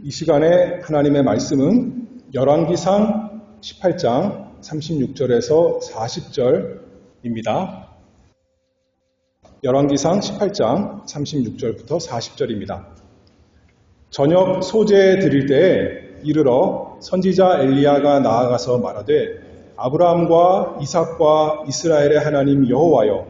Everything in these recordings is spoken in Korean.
이 시간에 하나님의 말씀은 열왕기상 18장 36절에서 40절입니다. 열왕기상 18장 36절부터 40절입니다. 저녁 소제 드릴 때에 이르러 선지자 엘리야가 나아가서 말하되 아브라함과 이삭과 이스라엘의 하나님 여호와여,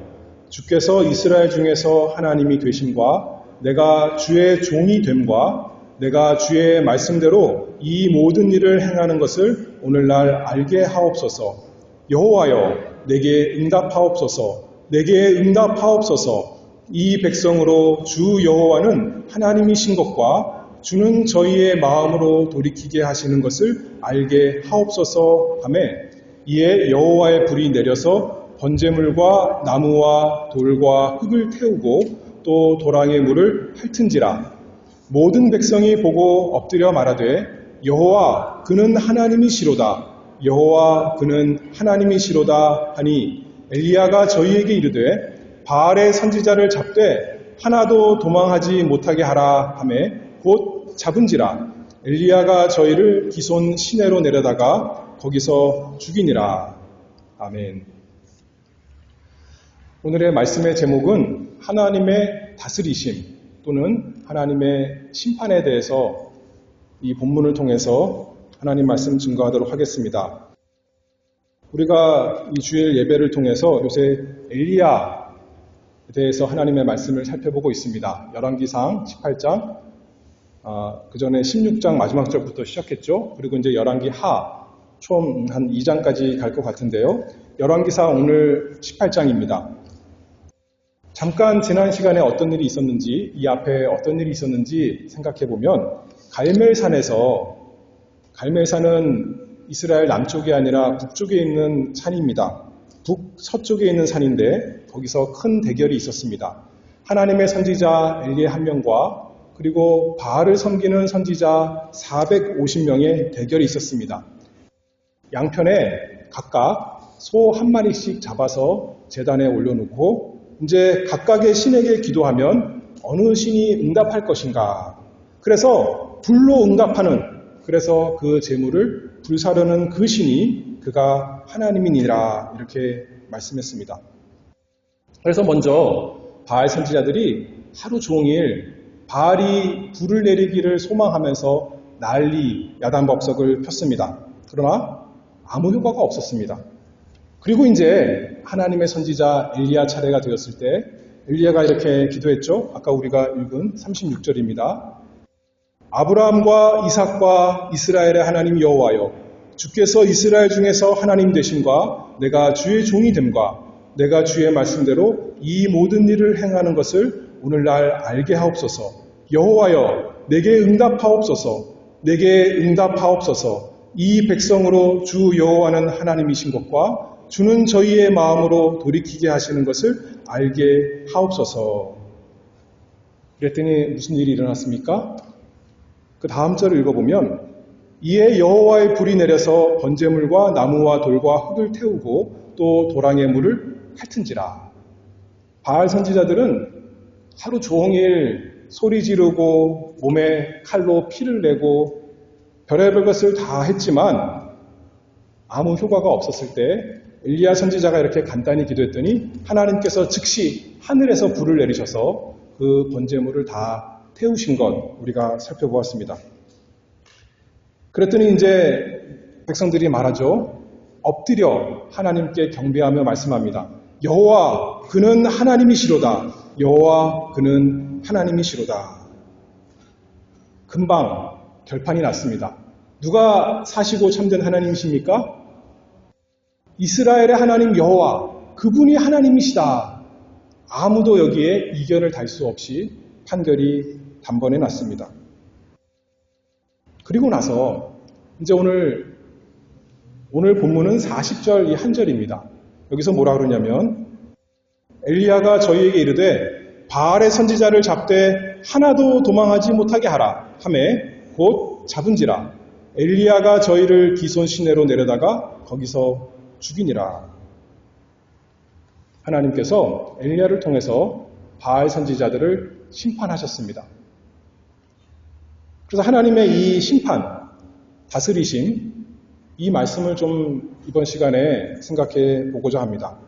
주께서 이스라엘 중에서 하나님이 되심과 내가 주의 종이 됨과 내가 주의 말씀대로 이 모든 일을 행하는 것을 오늘날 알게 하옵소서. 여호와여, 내게 응답하옵소서. 내게 응답하옵소서. 이 백성으로 주 여호와는 하나님이신 것과 주는 저희의 마음으로 돌이키게 하시는 것을 알게 하옵소서 하매, 이에 여호와의 불이 내려서 번제물과 나무와 돌과 흙을 태우고 또 도랑의 물을 핥은지라. 모든 백성이 보고 엎드려 말하되 여호와 그는 하나님이시로다. 여호와 그는 하나님이시로다 하니, 엘리야가 저희에게 이르되 바알의 선지자를 잡되 하나도 도망하지 못하게 하라 하매 곧 잡은지라. 엘리야가 저희를 기손 시내로 내려다가 거기서 죽이니라. 아멘. 오늘의 말씀의 제목은 하나님의 다스리심 또는 하나님의 심판에 대해서 이 본문을 통해서 하나님 말씀 증거하도록 하겠습니다. 우리가 이 주일 예배를 통해서 요새 엘리야에 대해서 하나님의 말씀을 살펴보고 있습니다. 열왕기상 18장, 그 전에 16장 마지막 절부터 시작했죠. 그리고 이제 열왕기 하, 총 한 2장까지 갈 것 같은데요. 열왕기상 오늘 18장입니다. 잠깐 지난 시간에 어떤 일이 있었는지, 이 앞에 어떤 일이 있었는지 생각해보면, 갈멜산은 이스라엘 남쪽이 아니라 북쪽에 있는 산입니다. 북서쪽에 있는 산인데 거기서 큰 대결이 있었습니다. 하나님의 선지자 엘리야 한 명과 그리고 바알을 섬기는 선지자 450명의 대결이 있었습니다. 양편에 각각 소 한 마리씩 잡아서 제단에 올려놓고 이제 각각의 신에게 기도하면 어느 신이 응답할 것인가. 그래서 불로 응답하는, 그래서 그 제물을 불사르는 그 신이 그가 하나님이니라 이렇게 말씀했습니다. 그래서 먼저 바알 선지자들이 하루 종일 바알이 불을 내리기를 소망하면서 난리 야단법석을 폈습니다. 그러나 아무 효과가 없었습니다. 그리고 이제 하나님의 선지자 엘리야 차례가 되었을 때 엘리야가 이렇게 기도했죠. 아까 우리가 읽은 36절입니다. 아브라함과 이삭과 이스라엘의 하나님 여호와여, 주께서 이스라엘 중에서 하나님 되심과 내가 주의 종이 됨과 내가 주의 말씀대로 이 모든 일을 행하는 것을 오늘날 알게 하옵소서. 여호와여, 내게 응답하옵소서. 내게 응답하옵소서. 이 백성으로 주 여호와는 하나님이신 것과 주는 저희의 마음으로 돌이키게 하시는 것을 알게 하옵소서. 그랬더니 무슨 일이 일어났습니까? 그 다음 절을 읽어보면, 이에 여호와의 불이 내려서 번제물과 나무와 돌과 흙을 태우고 또 도랑의 물을 핥은지라. 바알 선지자들은 하루 종일 소리 지르고 몸에 칼로 피를 내고 별의별 것을 다 했지만 아무 효과가 없었을 때 엘리야 선지자가 이렇게 간단히 기도했더니 하나님께서 즉시 하늘에서 불을 내리셔서 그 번제물을 다 태우신 것 우리가 살펴보았습니다. 그랬더니 이제 백성들이 말하죠. 엎드려 하나님께 경배하며 말씀합니다. 여호와 그는 하나님이시로다. 여호와 그는 하나님이시로다. 금방 결판이 났습니다. 누가 사시고 참된 하나님이십니까? 이스라엘의 하나님 여호와, 그분이 하나님이시다. 아무도 여기에 이견을 달 수 없이 판결이 단번에 났습니다. 그리고 나서 이제 오늘 본문은 40절 이 한 절입니다. 여기서 뭐라 그러냐면, 엘리야가 저희에게 이르되 바알의 선지자를 잡되 하나도 도망하지 못하게 하라 하매 곧 잡은지라. 엘리야가 저희를 기손 시내로 내려다가 거기서 죽이니라. 하나님께서 엘리야를 통해서 바알 선지자들을 심판하셨습니다. 그래서 하나님의 이 심판, 다스리심, 이 말씀을 좀 이번 시간에 생각해 보고자 합니다.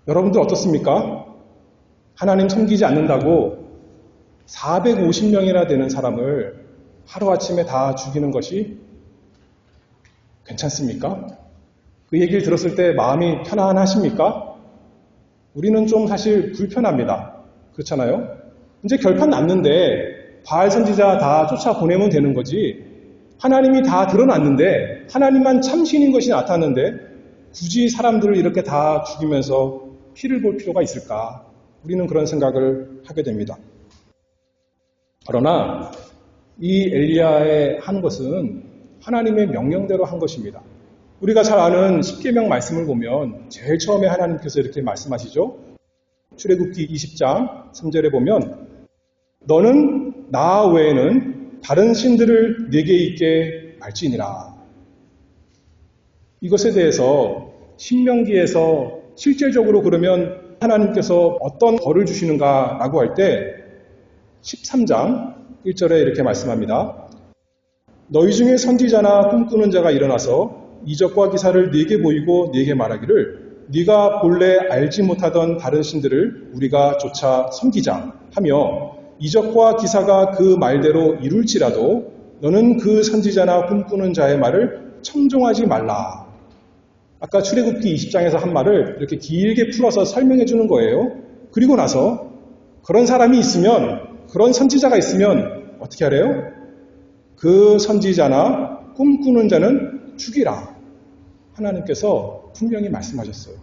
여러분들 어떻습니까? 하나님 섬기지 않는다고 450명이나 되는 사람을 하루아침에 다 죽이는 것이 괜찮습니까? 그 얘기를 들었을 때 마음이 편안하십니까? 우리는 좀 사실 불편합니다. 그렇잖아요? 이제 결판 났는데 바알 선지자 다 쫓아보내면 되는 거지. 하나님이 다 드러났는데 하나님만 참신인 것이 나타났는데 굳이 사람들을 이렇게 다 죽이면서 피를 볼 필요가 있을까? 우리는 그런 생각을 하게 됩니다. 그러나 이 엘리야의 한 것은 하나님의 명령대로 한 것입니다. 우리가 잘 아는 십계명 말씀을 보면 제일 처음에 하나님께서 이렇게 말씀하시죠. 출애굽기 20장 3절에 보면 너는 나 외에는 다른 신들을 네게 있게 말지니라. 이것에 대해서 신명기에서 실질적으로 그러면 하나님께서 어떤 벌을 주시는가라고 할 때 13장 1절에 이렇게 말씀합니다. 너희 중에 선지자나 꿈꾸는 자가 일어나서 이적과 기사를 네게 보이고 네게 말하기를 네가 본래 알지 못하던 다른 신들을 우리가 쫓아 섬기자 하며 이적과 기사가 그 말대로 이룰지라도 너는 그 선지자나 꿈꾸는 자의 말을 청종하지 말라. 아까 출애굽기 20장에서 한 말을 이렇게 길게 풀어서 설명해 주는 거예요. 그리고 나서 그런 사람이 있으면, 그런 선지자가 있으면 어떻게 하래요? 그 선지자나 꿈꾸는 자는 죽이라. 하나님께서 분명히 말씀하셨어요.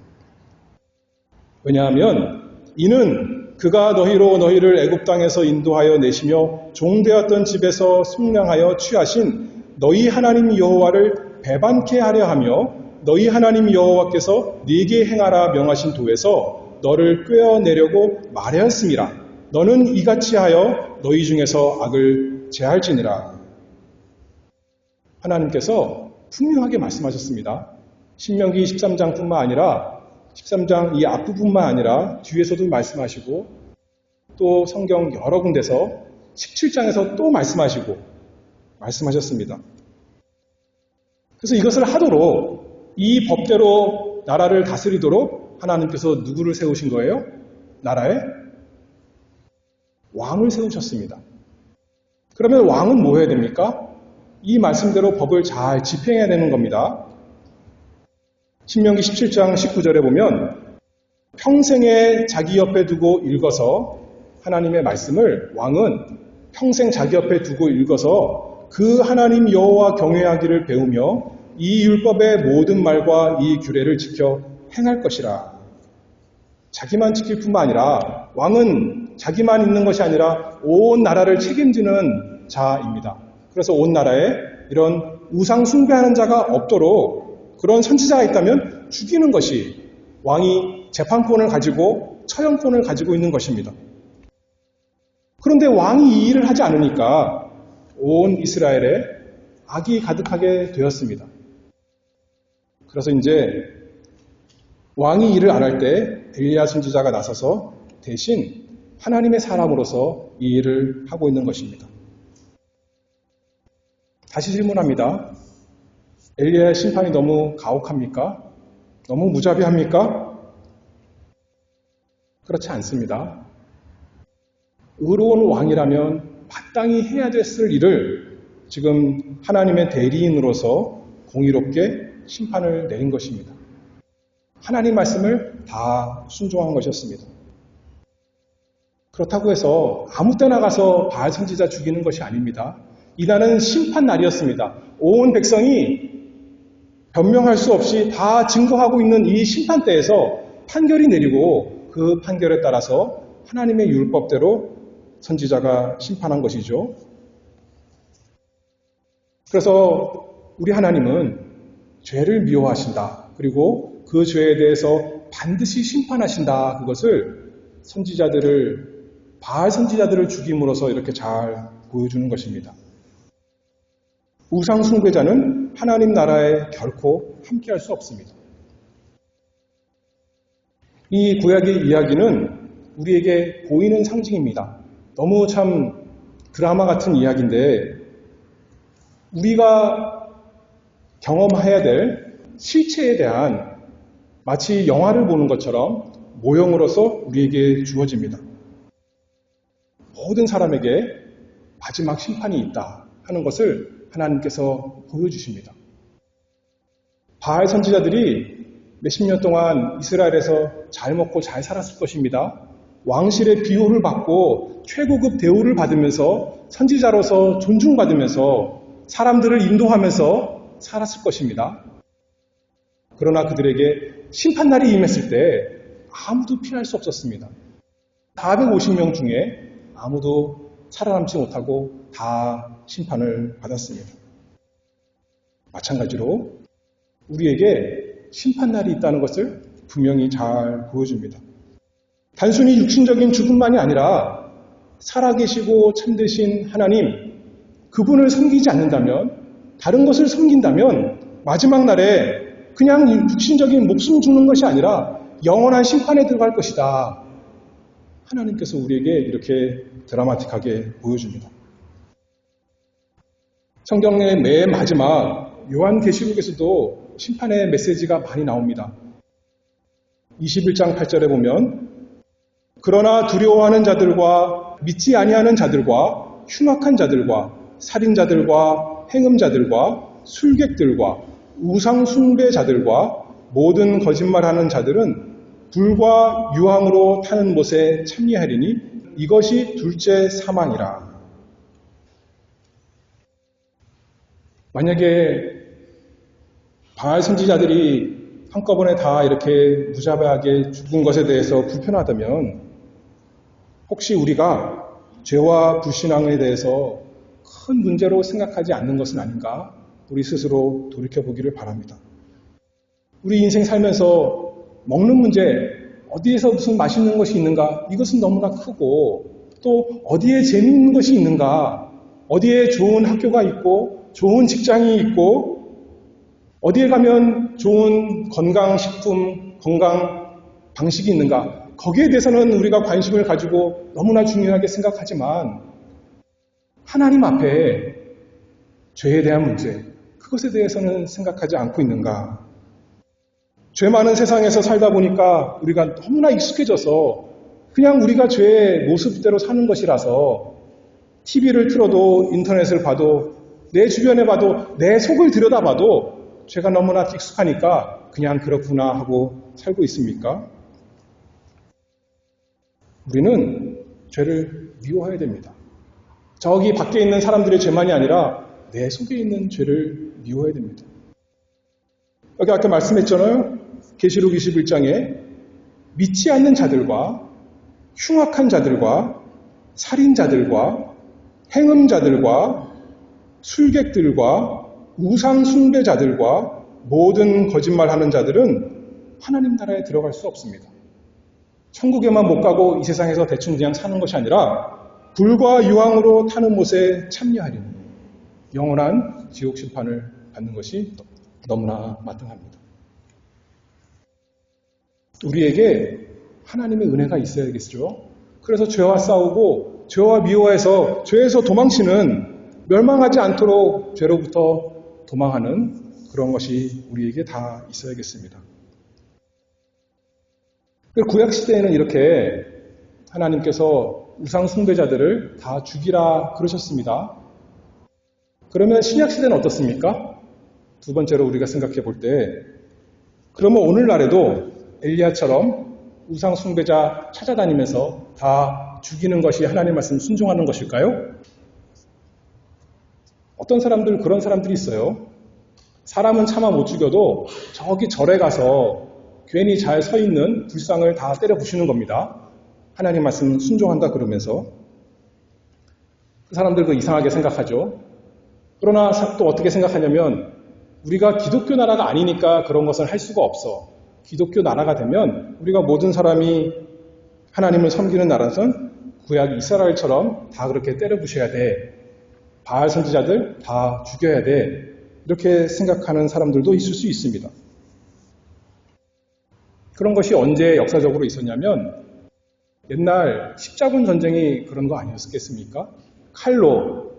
왜냐하면 이는 그가 너희를 애굽 땅에서 인도하여 내시며 종되었던 집에서 속량하여 취하신 너희 하나님 여호와를 배반케 하려 하며 너희 하나님 여호와께서 네게 행하라 명하신 도에서 너를 꿰어내려고 말하였음이라. 너는 이같이 하여 너희 중에서 악을 제할지니라. 하나님께서 분명하게 말씀하셨습니다. 신명기 13장뿐만 아니라 13장 이 앞부분만 아니라 뒤에서도 말씀하시고 또 성경 여러 군데서 17장에서 또 말씀하셨습니다. 그래서 이것을 하도록 이 법대로 나라를 다스리도록 하나님께서 누구를 세우신 거예요? 나라에 왕을 세우셨습니다. 그러면 왕은 뭐 해야 됩니까? 이 말씀대로 법을 잘 집행해야 되는 겁니다. 신명기 17장 19절에 보면 평생에 자기 옆에 두고 읽어서 하나님의 말씀을 왕은 평생 자기 옆에 두고 읽어서 그 하나님 여호와 경외하기를 배우며 이 율법의 모든 말과 이 규례를 지켜 행할 것이라. 자기만 지킬 뿐만 아니라 왕은 자기만 있는 것이 아니라 온 나라를 책임지는 자입니다. 그래서 온 나라에 이런 우상 숭배하는 자가 없도록 그런 선지자가 있다면 죽이는 것이 왕이 재판권을 가지고 처형권을 가지고 있는 것입니다. 그런데 왕이 이 일을 하지 않으니까 온 이스라엘에 악이 가득하게 되었습니다. 그래서 이제 왕이 일을 안 할 때 엘리야 선지자가 나서서 대신 하나님의 사람으로서 이 일을 하고 있는 것입니다. 다시 질문합니다. 엘리야의 심판이 너무 가혹합니까? 너무 무자비합니까? 그렇지 않습니다. 의로운 왕이라면 마땅히 해야 됐을 일을 지금 하나님의 대리인으로서 공의롭게 심판을 내린 것입니다. 하나님 말씀을 다 순종한 것이었습니다. 그렇다고 해서 아무 때나 가서 바알 선지자 죽이는 것이 아닙니다. 이날은 심판 날이었습니다. 온 백성이 변명할 수 없이 다 증거하고 있는 이 심판대에서 판결이 내리고 그 판결에 따라서 하나님의 율법대로 선지자가 심판한 것이죠. 그래서 우리 하나님은 죄를 미워하신다. 그리고 그 죄에 대해서 반드시 심판하신다. 그것을 바알 선지자들을 죽임으로써 이렇게 잘 보여주는 것입니다. 우상 숭배자는 하나님 나라에 결코 함께할 수 없습니다. 이 구약의 이야기는 우리에게 보이는 상징입니다. 너무 참 드라마 같은 이야기인데 우리가 경험해야 될 실체에 대한 마치 영화를 보는 것처럼 모형으로서 우리에게 주어집니다. 모든 사람에게 마지막 심판이 있다 하는 것을 하나님께서 보여주십니다. 바알 선지자들이 몇십 년 동안 이스라엘에서 잘 먹고 잘 살았을 것입니다. 왕실의 비호를 받고 최고급 대우를 받으면서 선지자로서 존중받으면서 사람들을 인도하면서 살았을 것입니다. 그러나 그들에게 심판날이 임했을 때 아무도 피할 수 없었습니다. 450명 중에 아무도 살아남지 못하고 다 심판을 받았습니다. 마찬가지로 우리에게 심판날이 있다는 것을 분명히 잘 보여줍니다. 단순히 육신적인 죽음만이 아니라 살아계시고 참되신 하나님, 그분을 섬기지 않는다면, 다른 것을 섬긴다면 마지막 날에 그냥 육신적인 목숨 죽는 것이 아니라 영원한 심판에 들어갈 것이다. 하나님께서 우리에게 이렇게 드라마틱하게 보여줍니다. 성경의 맨 마지막 요한계시록에서도 심판의 메시지가 많이 나옵니다. 21장 8절에 보면 그러나 두려워하는 자들과 믿지 아니하는 자들과 흉악한 자들과 살인자들과 행음자들과 술객들과 우상 숭배자들과 모든 거짓말하는 자들은 불과 유황으로 타는 못에 참여하리니 이것이 둘째 사망이라. 만약에 바알 선지자들이 한꺼번에 다 이렇게 무자비하게 죽은 것에 대해서 불편하다면 혹시 우리가 죄와 불신앙에 대해서 큰 문제로 생각하지 않는 것은 아닌가? 우리 스스로 돌이켜보기를 바랍니다. 우리 인생 살면서 먹는 문제, 어디에서 무슨 맛있는 것이 있는가? 이것은 너무나 크고 또 어디에 재미있는 것이 있는가? 어디에 좋은 학교가 있고 좋은 직장이 있고 어디에 가면 좋은 건강식품, 건강 방식이 있는가? 거기에 대해서는 우리가 관심을 가지고 너무나 중요하게 생각하지만 하나님 앞에 죄에 대한 문제, 그것에 대해서는 생각하지 않고 있는가? 죄 많은 세상에서 살다 보니까 우리가 너무나 익숙해져서 그냥 우리가 죄의 모습대로 사는 것이라서 TV를 틀어도 인터넷을 봐도 내 주변에 봐도 내 속을 들여다봐도 죄가 너무나 익숙하니까 그냥 그렇구나 하고 살고 있습니까? 우리는 죄를 미워해야 됩니다. 저기 밖에 있는 사람들의 죄만이 아니라 내 속에 있는 죄를 미워해야 됩니다. 여기 아까 말씀했잖아요. 계시록 21장에 믿지 않는 자들과 흉악한 자들과 살인자들과 행음자들과 술객들과 우상 숭배자들과 모든 거짓말하는 자들은 하나님 나라에 들어갈 수 없습니다. 천국에만 못 가고 이 세상에서 대충 그냥 사는 것이 아니라 불과 유황으로 타는 못에 참여하리니 영원한 지옥 심판을 받는 것이 너무나 마땅합니다. 우리에게 하나님의 은혜가 있어야겠죠. 그래서 죄와 싸우고 죄와 미워해서 죄에서 도망치는, 멸망하지 않도록 죄로부터 도망하는 그런 것이 우리에게 다 있어야겠습니다. 구약시대에는 이렇게 하나님께서 우상 숭배자들을 다 죽이라 그러셨습니다. 그러면 신약시대는 어떻습니까? 두 번째로 우리가 생각해 볼 때, 그러면 오늘날에도 엘리야처럼 우상 숭배자 찾아다니면서 다 죽이는 것이 하나님 말씀 순종하는 것일까요? 어떤 사람들, 그런 사람들이 있어요. 사람은 차마 못 죽여도 저기 절에 가서 괜히 잘 서 있는 불상을 다 때려 부시는 겁니다. 하나님 말씀 순종한다 그러면서. 그 사람들 그 이상하게 생각하죠. 그러나 또 어떻게 생각하냐면 우리가 기독교 나라가 아니니까 그런 것을 할 수가 없어. 기독교 나라가 되면 우리가 모든 사람이 하나님을 섬기는 나라선 구약 이스라엘처럼 다 그렇게 때려 부셔야 돼. 바알 선지자들 다 죽여야 돼. 이렇게 생각하는 사람들도 있을 수 있습니다. 그런 것이 언제 역사적으로 있었냐면 옛날 십자군 전쟁이 그런 거 아니었겠습니까? 칼로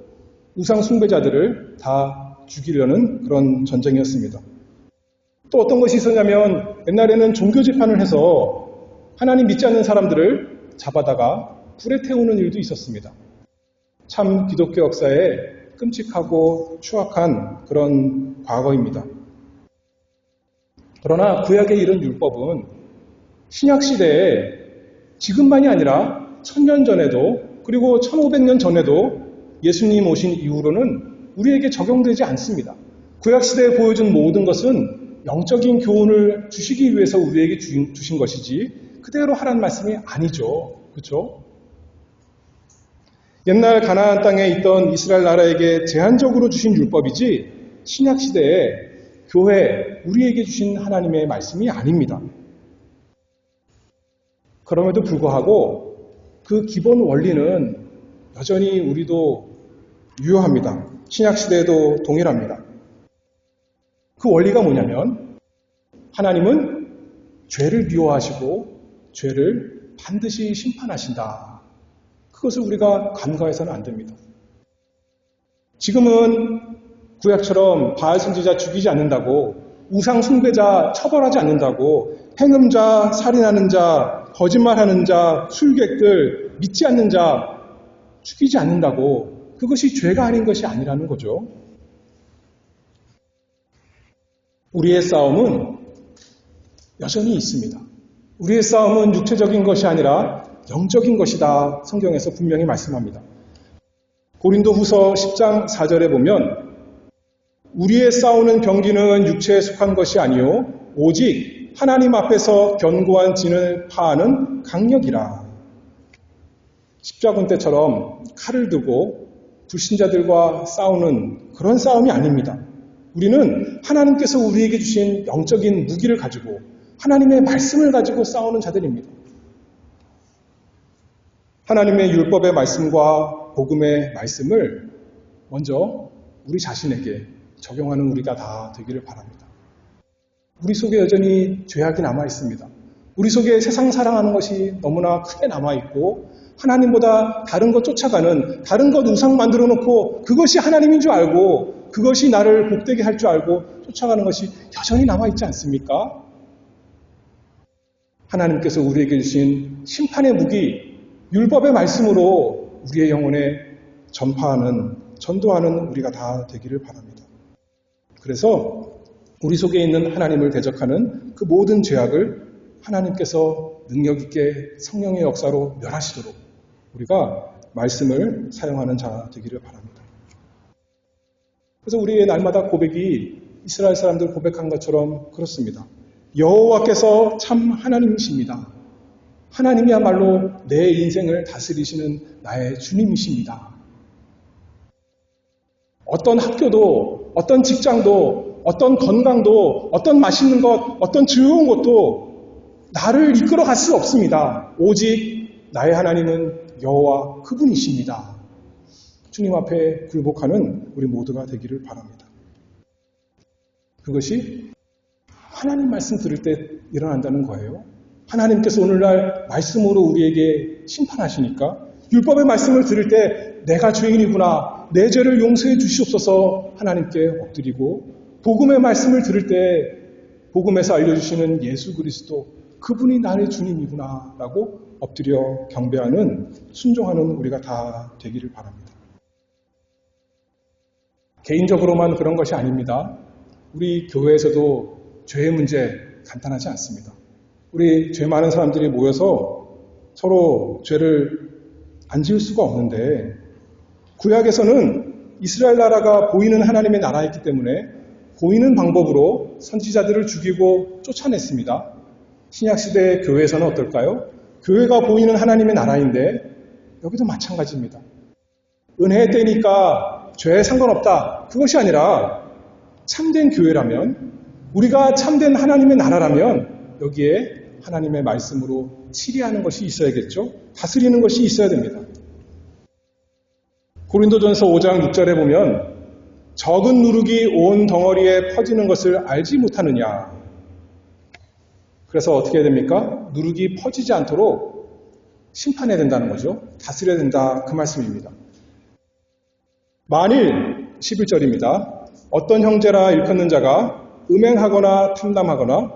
우상 숭배자들을 다 죽이려는 그런 전쟁이었습니다. 또 어떤 것이 있었냐면 옛날에는 종교 재판을 해서 하나님 믿지 않는 사람들을 잡아다가 불에 태우는 일도 있었습니다. 참 기독교 역사에 끔찍하고 추악한 그런 과거입니다. 그러나 구약의 이런 율법은 신약시대에 지금만이 아니라 1000년 전에도 그리고 1500년 전에도 예수님 오신 이후로는 우리에게 적용되지 않습니다. 구약시대에 보여준 모든 것은 영적인 교훈을 주시기 위해서 우리에게 주신 것이지 그대로 하라는 말씀이 아니죠. 그렇죠? 옛날 가나안 땅에 있던 이스라엘 나라에게 제한적으로 주신 율법이지 신약시대에 교회, 우리에게 주신 하나님의 말씀이 아닙니다. 그럼에도 불구하고 그 기본 원리는 여전히 우리도 유효합니다. 신약시대에도 동일합니다. 그 원리가 뭐냐면 하나님은 죄를 미워하시고 죄를 반드시 심판하신다. 그것을 우리가 간과해서는 안 됩니다. 지금은 구약처럼 바알 선지자 죽이지 않는다고, 우상 숭배자 처벌하지 않는다고, 행음자, 살인하는 자, 거짓말하는 자, 술객들, 믿지 않는 자 죽이지 않는다고 그것이 죄가 아닌 것이 아니라는 거죠. 우리의 싸움은 여전히 있습니다. 우리의 싸움은 육체적인 것이 아니라 영적인 것이다. 성경에서 분명히 말씀합니다. 고린도후서 10장 4절에 보면 우리의 싸우는 병기는 육체에 속한 것이 아니요 오직 하나님 앞에서 견고한 진을 파하는 강력이라. 십자군 때처럼 칼을 들고 불신자들과 싸우는 그런 싸움이 아닙니다. 우리는 하나님께서 우리에게 주신 영적인 무기를 가지고 하나님의 말씀을 가지고 싸우는 자들입니다. 하나님의 율법의 말씀과 복음의 말씀을 먼저 우리 자신에게 적용하는 우리가 다 되기를 바랍니다. 우리 속에 여전히 죄악이 남아있습니다. 우리 속에 세상 사랑하는 것이 너무나 크게 남아있고 하나님보다 다른 것 쫓아가는, 다른 것 우상 만들어 놓고 그것이 하나님인 줄 알고 그것이 나를 복되게 할 줄 알고 쫓아가는 것이 여전히 남아있지 않습니까? 하나님께서 우리에게 주신 심판의 무기, 율법의 말씀으로 우리의 영혼에 전파하는, 전도하는 우리가 다 되기를 바랍니다. 그래서 우리 속에 있는 하나님을 대적하는 그 모든 죄악을 하나님께서 능력 있게 성령의 역사로 멸하시도록 우리가 말씀을 사용하는 자 되기를 바랍니다. 그래서 우리의 날마다 고백이 이스라엘 사람들 고백한 것처럼 그렇습니다. 여호와께서 참 하나님이십니다. 하나님이야말로 내 인생을 다스리시는 나의 주님이십니다. 어떤 학교도, 어떤 직장도, 어떤 건강도, 어떤 맛있는 것, 어떤 즐거운 것도 나를 이끌어 갈 수 없습니다. 오직 나의 하나님은 여호와 그분이십니다. 주님 앞에 굴복하는 우리 모두가 되기를 바랍니다. 그것이 하나님 말씀 들을 때 일어난다는 거예요. 하나님께서 오늘날 말씀으로 우리에게 심판하시니까 율법의 말씀을 들을 때 내가 죄인이구나, 내 죄를 용서해 주시옵소서 하나님께 엎드리고 복음의 말씀을 들을 때 복음에서 알려주시는 예수 그리스도 그분이 나의 주님이구나 라고 엎드려 경배하는, 순종하는 우리가 다 되기를 바랍니다. 개인적으로만 그런 것이 아닙니다. 우리 교회에서도 죄의 문제 간단하지 않습니다. 우리 죄 많은 사람들이 모여서 서로 죄를 안 지을 수가 없는데 구약에서는 이스라엘 나라가 보이는 하나님의 나라였기 때문에 보이는 방법으로 선지자들을 죽이고 쫓아냈습니다. 신약시대 교회에서는 어떨까요? 교회가 보이는 하나님의 나라인데 여기도 마찬가지입니다. 은혜의 때니까 죄에 상관없다. 그것이 아니라 참된 교회라면, 우리가 참된 하나님의 나라라면 여기에 하나님의 말씀으로 치리하는 것이 있어야겠죠. 다스리는 것이 있어야 됩니다. 고린도전서 5장 6절에 보면 적은 누룩이 온 덩어리에 퍼지는 것을 알지 못하느냐. 그래서 어떻게 해야 됩니까? 누룩이 퍼지지 않도록 심판해야 된다는 거죠. 다스려야 된다. 그 말씀입니다. 만일 11절입니다. 어떤 형제라 일컫는 자가 음행하거나 탐담하거나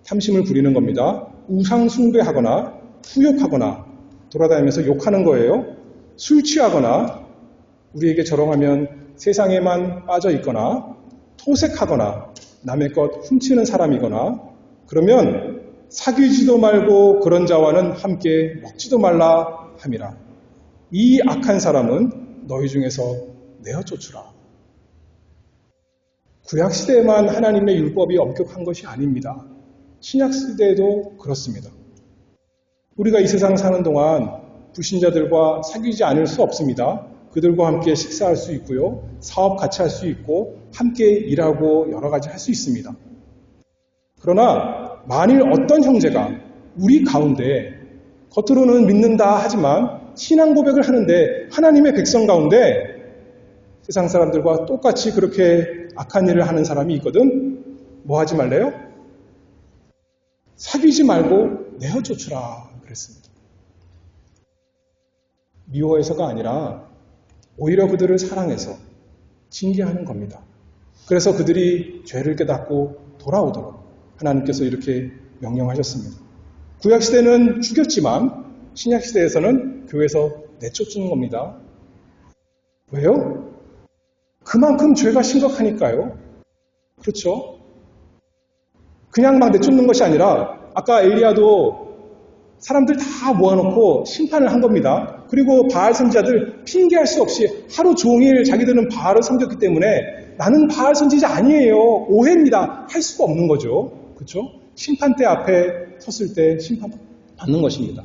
탐심을 부리는 겁니다. 우상 숭배하거나 후욕하거나 돌아다니면서 욕하는 거예요. 술 취하거나 우리에게 저렁하면 세상에만 빠져 있거나 토색하거나 남의 것 훔치는 사람이거나 그러면 사귀지도 말고 그런 자와는 함께 먹지도 말라 함이라. 이 악한 사람은 너희 중에서 내어 쫓으라. 구약시대에만 하나님의 율법이 엄격한 것이 아닙니다. 신약시대에도 그렇습니다. 우리가 이 세상 사는 동안 불신자들과 사귀지 않을 수 없습니다. 그들과 함께 식사할 수 있고요. 사업 같이 할 수 있고 함께 일하고 여러 가지 할 수 있습니다. 그러나 만일 어떤 형제가 우리 가운데 겉으로는 믿는다 하지만 신앙 고백을 하는데 하나님의 백성 가운데 세상 사람들과 똑같이 그렇게 악한 일을 하는 사람이 있거든 뭐 하지 말래요? 사귀지 말고 내어 쫓으라 그랬습니다. 미워해서가 아니라 오히려 그들을 사랑해서 징계하는 겁니다. 그래서 그들이 죄를 깨닫고 돌아오도록 하나님께서 이렇게 명령하셨습니다. 구약시대는 죽였지만 신약시대에서는 교회에서 내쫓는 겁니다. 왜요? 그만큼 죄가 심각하니까요. 그렇죠? 그냥 막 내쫓는 것이 아니라 아까 엘리야도 사람들 다 모아놓고 심판을 한 겁니다. 그리고 바알 선지자들 핑계할 수 없이 하루 종일 자기들은 바알을 섬겼기 때문에 나는 바알 선지자 아니에요. 오해입니다. 할 수가 없는 거죠. 그렇죠? 심판대 앞에 섰을 때 심판받는 것입니다.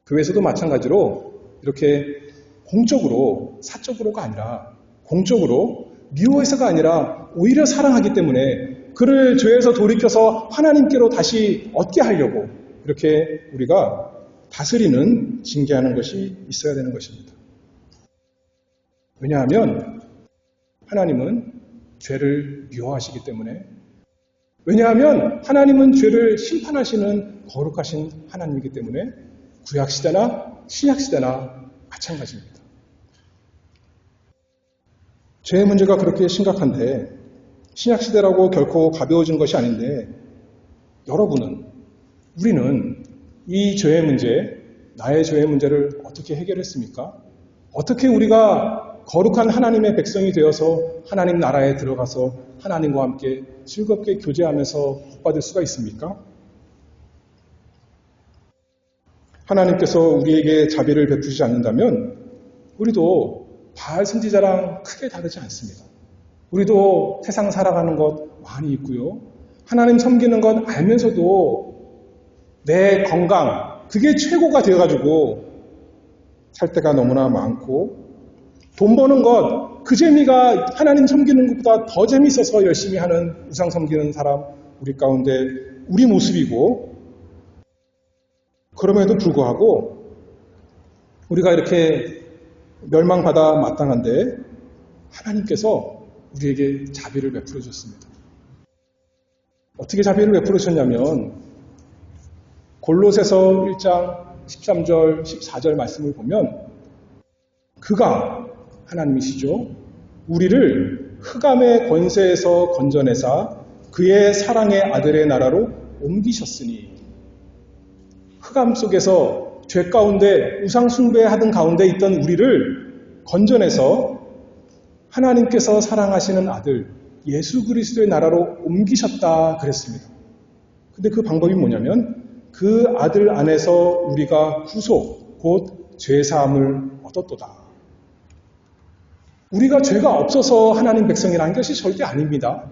교회에서도 마찬가지로 이렇게 공적으로 사적으로가 아니라 공적으로 미워해서가 아니라 오히려 사랑하기 때문에 그를 죄에서 돌이켜서 하나님께로 다시 얻게 하려고 이렇게 우리가 다스리는 징계하는 것이 있어야 되는 것입니다. 왜냐하면 하나님은 죄를 미워하시기 때문에 왜냐하면 하나님은 죄를 심판하시는 거룩하신 하나님이기 때문에 구약시대나 신약시대나 마찬가지입니다. 죄의 문제가 그렇게 심각한데 신약시대라고 결코 가벼워진 것이 아닌데 우리는 이 죄의 문제, 나의 죄의 문제를 어떻게 해결했습니까? 어떻게 우리가 거룩한 하나님의 백성이 되어서 하나님 나라에 들어가서 하나님과 함께 즐겁게 교제하면서 복받을 수가 있습니까? 하나님께서 우리에게 자비를 베푸시지 않는다면 우리도 바알 선지자랑 크게 다르지 않습니다. 우리도 세상 살아가는 것 많이 있고요. 하나님 섬기는 것 알면서도 내 건강, 그게 최고가 되어가지고 살 때가 너무나 많고 돈 버는 것, 그 재미가 하나님 섬기는 것보다 더 재미있어서 열심히 하는 우상 섬기는 사람 우리 가운데 우리 모습이고 그럼에도 불구하고 우리가 이렇게 멸망받아 마땅한데 하나님께서 우리에게 자비를 베풀어 주셨습니다. 어떻게 자비를 베풀어 주셨냐면 골로새서 1장 13절, 14절 말씀을 보면 그가 하나님이시죠. 우리를 흑암의 권세에서 건져내사 그의 사랑의 아들의 나라로 옮기셨으니 흑암 속에서 죄 가운데 우상 숭배하던 가운데 있던 우리를 건져내서 하나님께서 사랑하시는 아들 예수 그리스도의 나라로 옮기셨다 그랬습니다. 근데 그 방법이 뭐냐면 그 아들 안에서 우리가 구속, 곧 죄사함을 얻었도다. 우리가 죄가 없어서 하나님 백성이라는 것이 절대 아닙니다.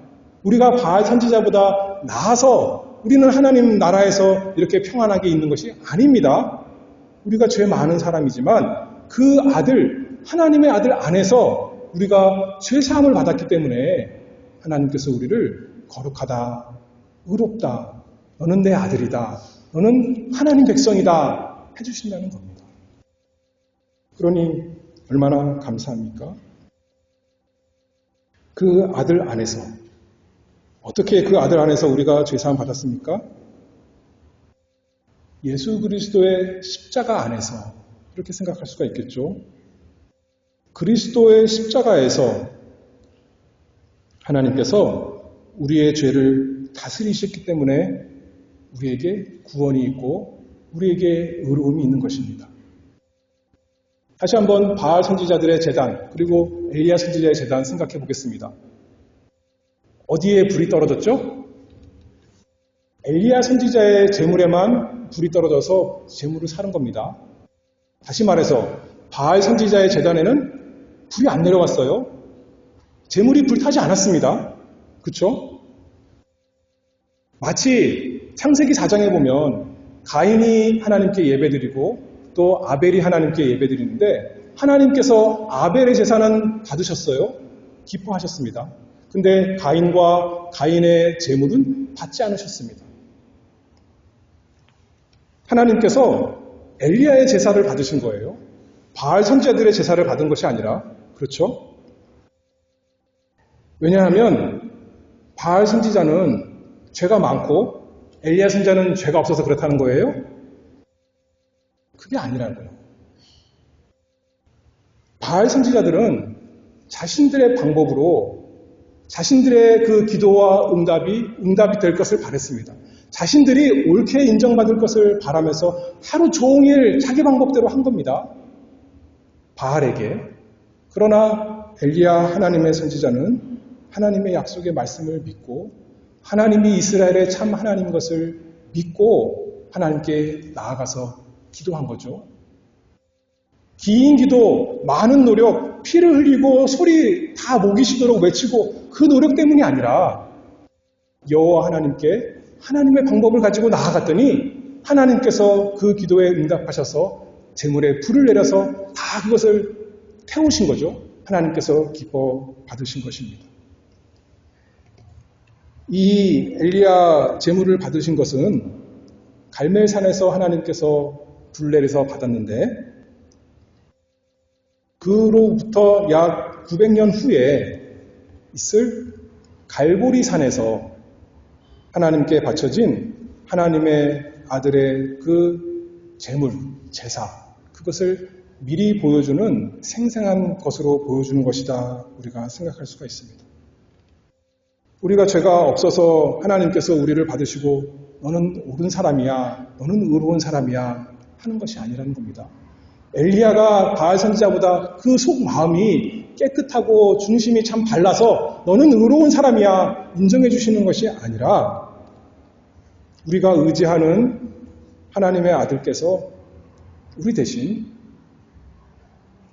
우리가 바알 선지자보다 나아서 우리는 하나님 나라에서 이렇게 평안하게 있는 것이 아닙니다. 우리가 죄 많은 사람이지만 그 아들, 하나님의 아들 안에서 우리가 죄사함을 받았기 때문에 하나님께서 우리를 거룩하다, 의롭다, 너는 내 아들이다, 너는 하나님 백성이다 해주신다는 겁니다. 그러니 얼마나 감사합니까? 그 아들 안에서 어떻게 그 아들 안에서 우리가 죄사함 받았습니까? 예수 그리스도의 십자가 안에서 이렇게 생각할 수가 있겠죠. 그리스도의 십자가에서 하나님께서 우리의 죄를 다스리셨기 때문에 우리에게 구원이 있고 우리에게 의로움이 있는 것입니다. 다시 한번 바알 선지자들의 제단 그리고 엘리야 선지자의 제단 생각해 보겠습니다. 어디에 불이 떨어졌죠? 엘리야 선지자의 제물에만 불이 떨어져서 제물을 사는 겁니다. 다시 말해서 바알 선지자의 제단에는 불이 안 내려왔어요. 제물이 불타지 않았습니다. 그렇죠? 마치 창세기 4장에 보면 가인이 하나님께 예배드리고 또 아벨이 하나님께 예배드리는데 하나님께서 아벨의 제사는 받으셨어요. 기뻐하셨습니다. 근데 가인과 가인의 제물은 받지 않으셨습니다. 하나님께서 엘리야의 제사를 받으신 거예요. 바알 선지자들의 제사를 받은 것이 아니라. 그렇죠? 왜냐하면 바알 선지자는 죄가 많고 엘리야 선지자는 죄가 없어서 그렇다는 거예요? 그게 아니라는 거예요. 바알 선지자들은 자신들의 방법으로 자신들의 그 기도와 응답이 될 것을 바랬습니다. 자신들이 옳게 인정받을 것을 바라면서 하루 종일 자기 방법대로 한 겁니다. 바알에게. 그러나 엘리야 하나님의 선지자는 하나님의 약속의 말씀을 믿고 하나님이 이스라엘의 참 하나님인 것을 믿고 하나님께 나아가서 기도한 거죠. 긴 기도, 많은 노력, 피를 흘리고 소리 다 목이 쉬도록 외치고 그 노력 때문이 아니라 여호와 하나님께 하나님의 방법을 가지고 나아갔더니 하나님께서 그 기도에 응답하셔서 제물에 불을 내려서 다 그것을 태우신 거죠. 하나님께서 기뻐 받으신 것입니다. 이 엘리야 제물을 받으신 것은 갈멜산에서 하나님께서 불 내려서 받았는데 그로부터 약 900년 후에 있을 갈보리산에서 하나님께 바쳐진 하나님의 아들의 그 제물, 제사, 그것을 미리 보여주는 생생한 것으로 보여주는 것이다 우리가 생각할 수가 있습니다. 우리가 죄가 없어서 하나님께서 우리를 받으시고 너는 옳은 사람이야, 너는 의로운 사람이야 하는 것이 아니라는 겁니다. 엘리야가 바알 선지자보다 그 속 마음이 깨끗하고 중심이 참 발라서 너는 의로운 사람이야 인정해 주시는 것이 아니라 우리가 의지하는 하나님의 아들께서 우리 대신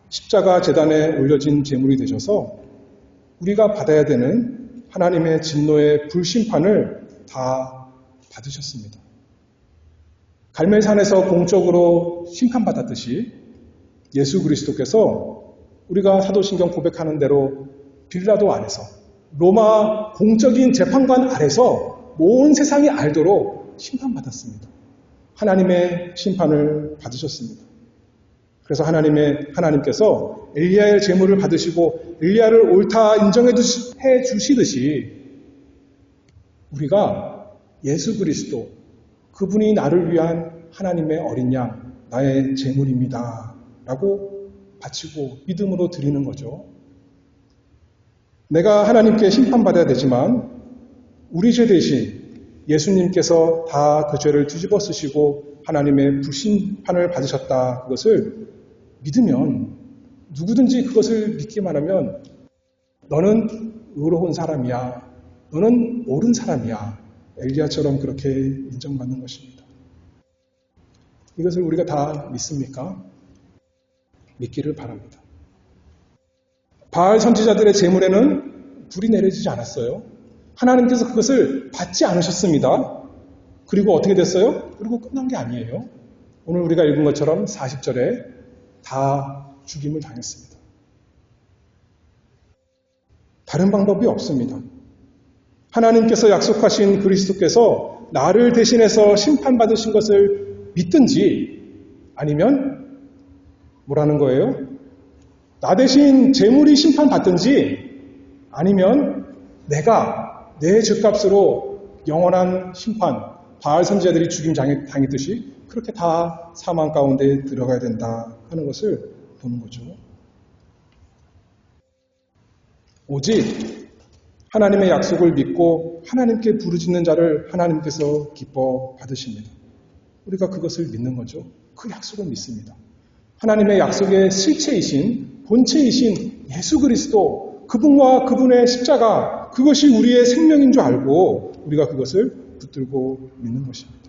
십자가 제단에 올려진 제물이 되셔서 우리가 받아야 되는 하나님의 진노의 불심판을 다 받으셨습니다. 갈멜산에서 공적으로 심판받았듯이 예수 그리스도께서 우리가 사도신경 고백하는 대로 빌라도 안에서 로마 공적인 재판관 아래서 온 세상이 알도록 심판받았습니다. 하나님의 심판을 받으셨습니다. 그래서 하나님께서 엘리야의 제물을 받으시고 엘리야를 옳다 인정해 주시듯이 우리가 예수 그리스도 그분이 나를 위한 하나님의 어린 양 나의 제물입니다 라고 바치고 믿음으로 드리는 거죠. 내가 하나님께 심판받아야 되지만 우리 죄 대신 예수님께서 다 그 죄를 뒤집어 쓰시고 하나님의 불심판을 받으셨다. 그것을 믿으면 누구든지 그것을 믿기만 하면 너는 의로운 사람이야. 너는 옳은 사람이야. 엘리야처럼 그렇게 인정받는 것입니다. 이것을 우리가 다 믿습니까? 믿기를 바랍니다. 바알 선지자들의 제물에는 불이 내려지지 않았어요. 하나님께서 그것을 받지 않으셨습니다. 그리고 어떻게 됐어요? 그리고 끝난 게 아니에요. 오늘 우리가 읽은 것처럼 40절에 다 죽임을 당했습니다. 다른 방법이 없습니다. 하나님께서 약속하신 그리스도께서 나를 대신해서 심판받으신 것을 믿든지 아니면 뭐라는 거예요? 나 대신 재물이 심판받든지 아니면 내가 내 죄값으로 영원한 심판, 바알 선지자들이 죽임 당했듯이 그렇게 다 사망 가운데 들어가야 된다 하는 것을 보는 거죠. 오직 하나님의 약속을 믿고 하나님께 부르짖는 자를 하나님께서 기뻐 받으십니다. 우리가 그것을 믿는 거죠. 그 약속을 믿습니다. 하나님의 약속의 실체이신 본체이신 예수 그리스도, 그분과 그분의 십자가, 그것이 우리의 생명인 줄 알고 우리가 그것을 붙들고 믿는 것입니다.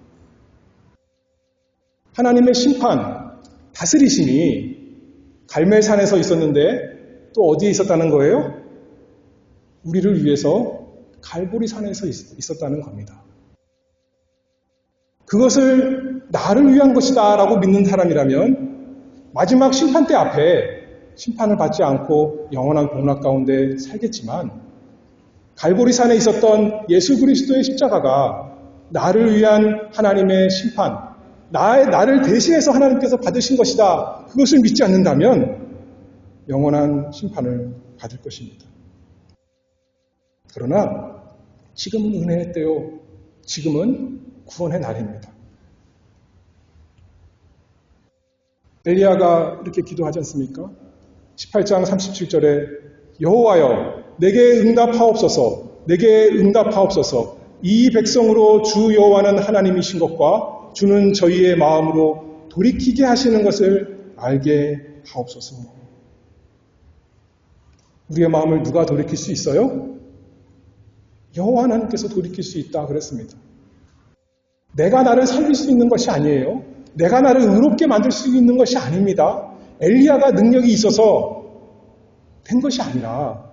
하나님의 심판, 다스리심이 갈멜산에서 있었는데 또 어디에 있었다는 거예요? 우리를 위해서 갈보리산에서 있었다는 겁니다. 그것을 나를 위한 것이다 라고 믿는 사람이라면 마지막 심판대 앞에 심판을 받지 않고 영원한 복락 가운데 살겠지만, 갈보리산에 있었던 예수 그리스도의 십자가가 나를 위한 하나님의 심판, 나를 대신해서 하나님께서 받으신 것이다, 그것을 믿지 않는다면 영원한 심판을 받을 것입니다. 그러나 지금은 은혜의 때요, 지금은 구원의 날입니다. 엘리야가 이렇게 기도하지 않습니까? 18장 37절에 여호와여 내게 응답하옵소서, 내게 응답하옵소서. 이 백성으로 주 여호와는 하나님이신 것과 주는 저희의 마음으로 돌이키게 하시는 것을 알게 하옵소서. 우리의 마음을 누가 돌이킬 수 있어요? 여호와 하나님께서 돌이킬 수 있다 그랬습니다. 내가 나를 살릴 수 있는 것이 아니에요. 내가 나를 의롭게 만들 수 있는 것이 아닙니다. 엘리야가 능력이 있어서 된 것이 아니라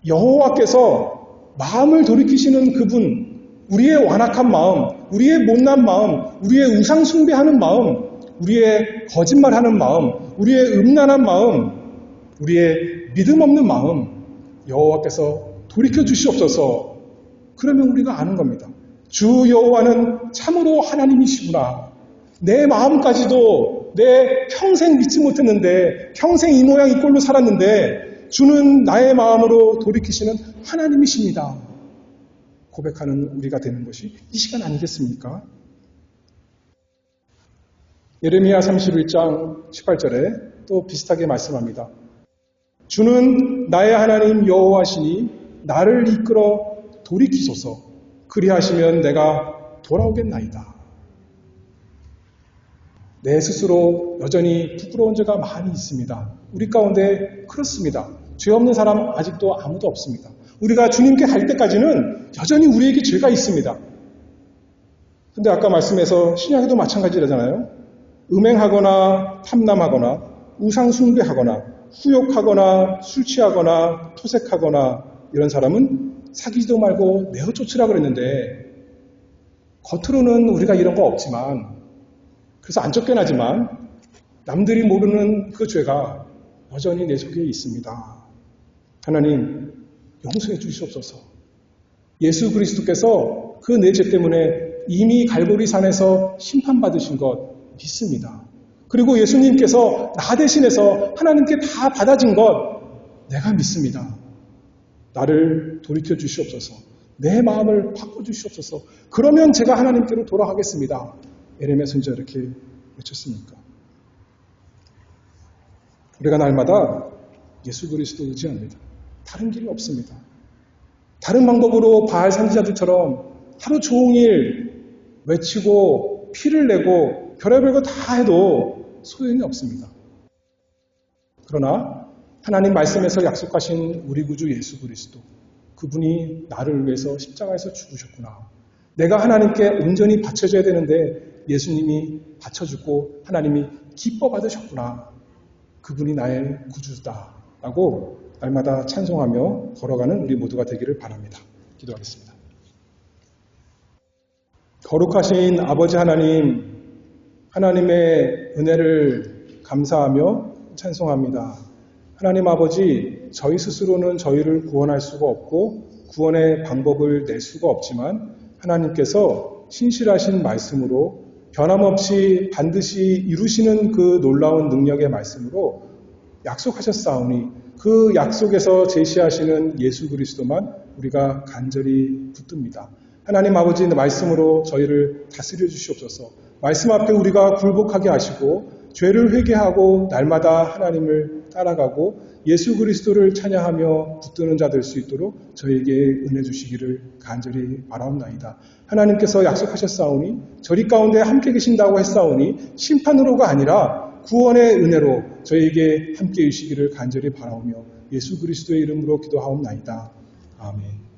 여호와께서 마음을 돌이키시는 그분, 우리의 완악한 마음, 우리의 못난 마음, 우리의 우상 숭배하는 마음, 우리의 거짓말하는 마음, 우리의 음란한 마음, 우리의 믿음 없는 마음, 여호와께서 돌이켜 주시옵소서. 그러면 우리가 아는 겁니다. 주 여호와는 참으로 하나님이시구나. 내 마음까지도 내 평생 믿지 못했는데, 평생 이 모양 이 꼴로 살았는데 주는 나의 마음으로 돌이키시는 하나님이십니다. 고백하는 우리가 되는 것이 이 시간 아니겠습니까? 예레미야 31장 18절에 또 비슷하게 말씀합니다. 주는 나의 하나님 여호와시니 나를 이끌어 돌이키소서. 그리하시면 내가 돌아오겠나이다. 내 스스로 여전히 부끄러운 죄가 많이 있습니다. 우리 가운데 그렇습니다. 죄 없는 사람 아직도 아무도 없습니다. 우리가 주님께 갈 때까지는 여전히 우리에게 죄가 있습니다. 근데 아까 말씀해서 신약에도 마찬가지라잖아요. 음행하거나 탐남하거나 우상 숭배하거나 후욕하거나 술 취하거나 토색하거나 이런 사람은 사귀지도 말고 내어 쫓으라 그랬는데, 겉으로는 우리가 이런 거 없지만, 그래서 안 쫓겨나지만 남들이 모르는 그 죄가 여전히 내 속에 있습니다. 하나님 용서해 주시옵소서. 예수 그리스도께서 그 내 죄 때문에 이미 갈보리산에서 심판받으신 것 믿습니다. 그리고 예수님께서 나 대신해서 하나님께 다 받아진 것 내가 믿습니다. 나를 돌이켜 주시옵소서. 내 마음을 바꿔주시옵소서. 그러면 제가 하나님께로 돌아가겠습니다. 예레미야 선지자 이렇게 외쳤습니까? 우리가 날마다 예수 그리스도 의지합니다. 다른 길이 없습니다. 다른 방법으로 바알 선지자들처럼 하루 종일 외치고 피를 내고 별의별 거 다 해도 소용이 없습니다. 그러나 하나님 말씀에서 약속하신 우리 구주 예수 그리스도, 그분이 나를 위해서 십자가에서 죽으셨구나. 내가 하나님께 온전히 바쳐줘야 되는데 예수님이 바쳐주고 하나님이 기뻐 받으셨구나. 그분이 나의 구주다 라고 날마다 찬송하며 걸어가는 우리 모두가 되기를 바랍니다. 기도하겠습니다. 거룩하신 아버지 하나님, 하나님의 은혜를 감사하며 찬송합니다. 하나님 아버지, 저희 스스로는 저희를 구원할 수가 없고 구원의 방법을 낼 수가 없지만 하나님께서 신실하신 말씀으로 변함없이 반드시 이루시는 그 놀라운 능력의 말씀으로 약속하셨사오니 그 약속에서 제시하시는 예수 그리스도만 우리가 간절히 붙듭니다. 하나님 아버지 말씀으로 저희를 다스려 주시옵소서. 말씀 앞에 우리가 굴복하게 하시고 죄를 회개하고 날마다 하나님을 따라가고 예수 그리스도를 찬양하며 붙드는 자 될 수 있도록 저에게 은혜 주시기를 간절히 바라옵나이다. 하나님께서 약속하셨사오니 저리 가운데 함께 계신다고 했사오니 심판으로가 아니라 구원의 은혜로 저에게 함께 해주시기를 간절히 바라오며 예수 그리스도의 이름으로 기도하옵나이다. 아멘.